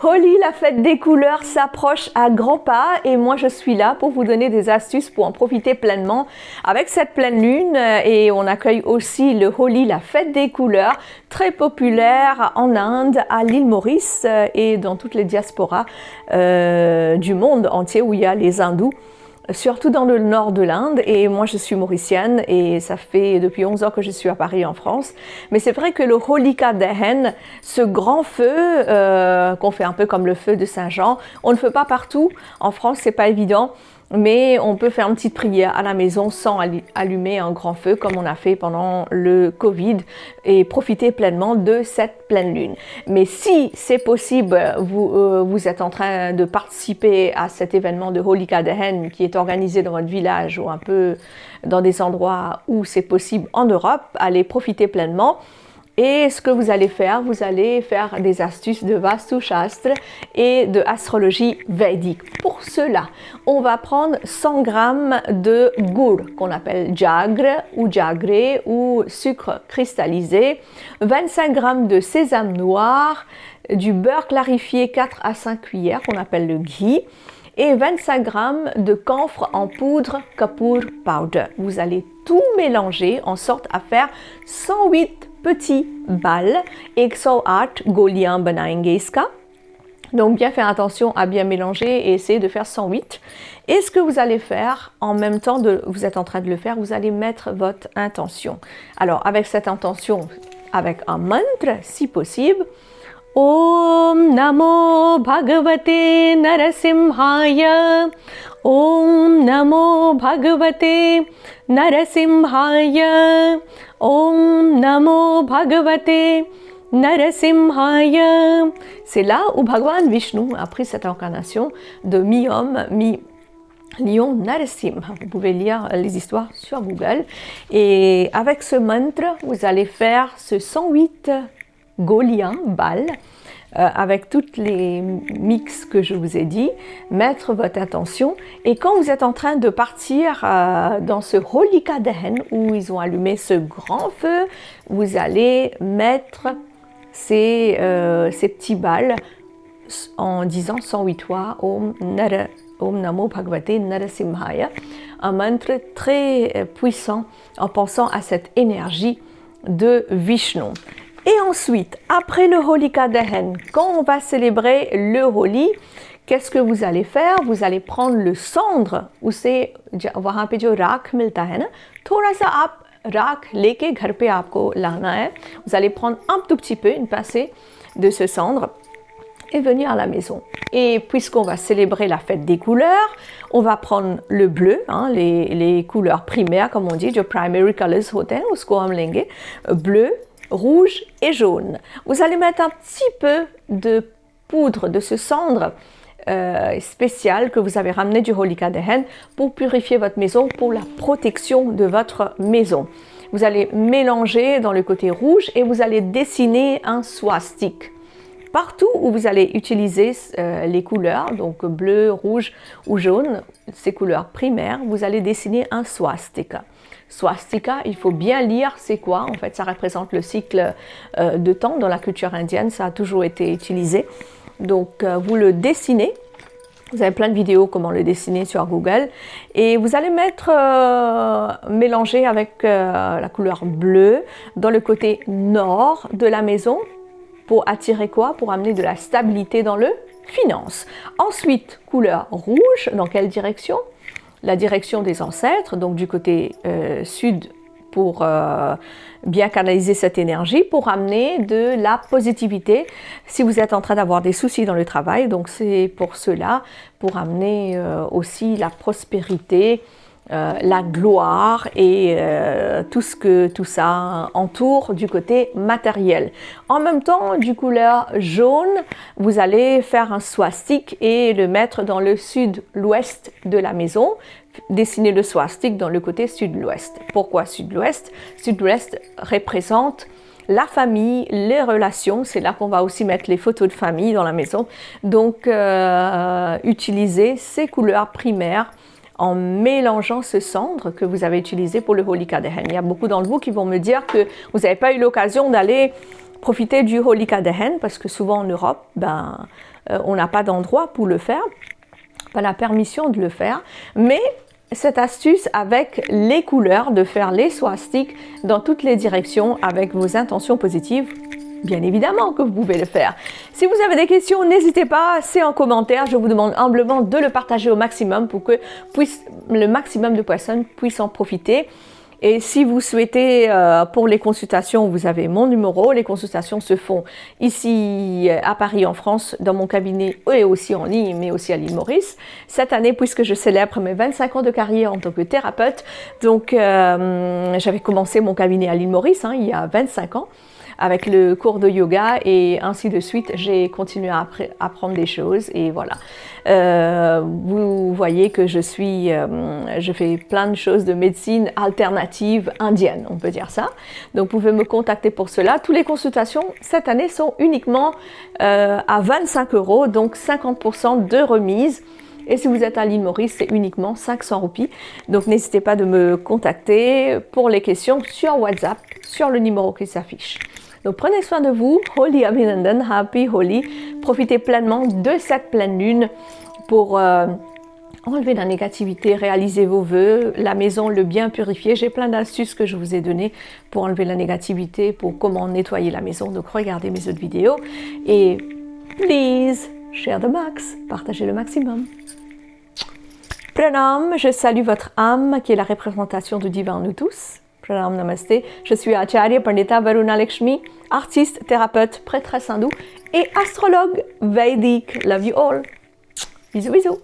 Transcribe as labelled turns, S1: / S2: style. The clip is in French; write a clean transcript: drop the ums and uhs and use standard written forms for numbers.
S1: Holi, la fête des couleurs, s'approche à grands pas et moi je suis là pour vous donner des astuces pour en profiter pleinement avec cette pleine lune. Et on accueille aussi le Holi, la fête des couleurs, très populaire en Inde, à l'île Maurice et dans toutes les diasporas du monde entier où il y a les hindous. Surtout dans le nord de l'Inde, et moi je suis mauricienne et ça fait depuis 11 ans que je suis à Paris en France. Mais c'est vrai que le Holika Dahan, ce grand feu qu'on fait un peu comme le feu de Saint-Jean, on ne le fait pas partout. En France c'est pas évident, mais on peut faire une petite prière à la maison sans allumer un grand feu comme on a fait pendant le Covid et profiter pleinement de cette pleine lune. Mais si c'est possible, vous êtes en train de participer à cet événement de Holika Dahan qui est organisé dans votre village ou un peu dans des endroits où c'est possible en Europe, allez profiter pleinement. Et ce que vous allez faire des astuces de Vastu Shastra et de astrologie védique. Pour cela, on va prendre 100 g de gour qu'on appelle jagre ou jagré ou sucre cristallisé, 25 g de sésame noir, du beurre clarifié 4 à 5 cuillères qu'on appelle le ghee, et 25 g de camphre en poudre Kapoor powder. Vous allez tout mélanger en sorte à faire 108 petits balles. 108 goliyan बनाएंगे इसका. Donc bien faire attention à bien mélanger et essayer de faire 108. Et ce que vous allez faire, en même temps vous êtes en train de le faire, vous allez mettre votre intention. Alors avec cette intention, avec un mantra si possible, Om Namo Bhagavate Narasimhaya. Om Namo Bhagavate Narasimhaya. Om Namo Bhagavate Narasimhaya. C'est là où Bhagavan Vishnu a pris cette incarnation de mi-homme, mi-lion Narasimha. Vous pouvez lire les histoires sur Google. Et avec ce mantra, vous allez faire ce 108 Golian, balles, avec toutes les mix que je vous ai dit, mettre votre intention. Et quand vous êtes en train de partir dans ce Holika Dahan où ils ont allumé ce grand feu, vous allez mettre ces petits balles en disant 108 fois Om Namo Bhagavate Narasimhaya, un mantra très puissant en pensant à cette énergie de Vishnu. Et ensuite, après le Holika Dahan, quand on va célébrer le Holi, qu'est-ce que vous allez faire? Vous allez prendre le cendre, उसे वहाँ पे जो राख मिलता है ना, थोड़ा सा आप राख लेके घर पे आपको लाना है. Vous allez prendre un tout petit peu, une pincée de ce cendre et venir à la maison. Et puisqu'on va célébrer la fête des couleurs, on va prendre le bleu, les couleurs primaires comme on dit, जो primary colors होते हैं, उसको हम लेंगे, bleu, rouge et jaune. Vous allez mettre un petit peu de poudre de ce cendre spécial que vous avez ramené du Holika Dahan pour purifier votre maison, pour la protection de votre maison. Vous allez mélanger dans le côté rouge et vous allez dessiner un swastik. Partout où vous allez utiliser les couleurs, donc bleu, rouge ou jaune, ces couleurs primaires, vous allez dessiner un swastika. Swastika, il faut bien lire c'est quoi. En fait, ça représente le cycle de temps. Dans la culture indienne, ça a toujours été utilisé. Donc, vous le dessinez. Vous avez plein de vidéos comment le dessiner sur Google. Et vous allez mélanger avec la couleur bleue dans le côté nord de la maison. Pour attirer quoi? Pour amener de la stabilité dans le finance. Ensuite, couleur rouge, dans quelle direction? La direction des ancêtres, donc du côté sud pour bien canaliser cette énergie, pour amener de la positivité si vous êtes en train d'avoir des soucis dans le travail. Donc c'est pour cela, pour amener aussi la prospérité, la gloire et tout ça entoure du côté matériel. En même temps, du couleur jaune, vous allez faire un swastik et le mettre dans le sud-ouest de la maison. Dessiner le swastik dans le côté sud-ouest. Pourquoi sud-ouest? Sud-ouest représente la famille, les relations. C'est là qu'on va aussi mettre les photos de famille dans la maison. Donc, utilisez ces couleurs primaires en mélangeant ce cendre que vous avez utilisé pour le Holika Dahan. Il y a beaucoup d'entre vous qui vont me dire que vous n'avez pas eu l'occasion d'aller Profitez du Holika Dehen parce que souvent en Europe, on n'a pas d'endroit pour le faire, pas la permission de le faire, mais cette astuce avec les couleurs, de faire les swastiks dans toutes les directions avec vos intentions positives, bien évidemment que vous pouvez le faire. Si vous avez des questions, n'hésitez pas, c'est en commentaire. Je vous demande humblement de le partager au maximum pour que le maximum de personnes puissent en profiter. Et si vous souhaitez, pour les consultations, vous avez mon numéro. Les consultations se font ici à Paris, en France, dans mon cabinet et aussi en ligne, mais aussi à l'île Maurice. Cette année, puisque je célèbre mes 25 ans de carrière en tant que thérapeute, donc j'avais commencé mon cabinet à l'île Maurice il y a 25 ans. Avec le cours de yoga et ainsi de suite, j'ai continué à apprendre des choses et voilà. Vous voyez que je fais plein de choses de médecine alternative indienne, on peut dire ça. Donc vous pouvez me contacter pour cela. Toutes les consultations cette année sont uniquement à 25 €, donc 50% de remise. Et si vous êtes à l'île Maurice, c'est uniquement 500 roupies. Donc n'hésitez pas de me contacter pour les questions sur WhatsApp, sur le numéro qui s'affiche. Donc prenez soin de vous, Holi Abhinandan, Happy Holi. Profitez pleinement de cette pleine lune pour enlever la négativité, réaliser vos vœux, la maison, le bien purifier. J'ai plein d'astuces que je vous ai données pour enlever la négativité, pour comment nettoyer la maison. Donc regardez mes autres vidéos et please, share the max, partagez le maximum. Pranam, je salue votre âme qui est la représentation du divin en nous tous. Pranam Namaste, je suis Acharya Pandita Varuna Lakshmi, artiste, thérapeute, prêtresse hindoue et astrologue védique. Love you all. Bisous bisous.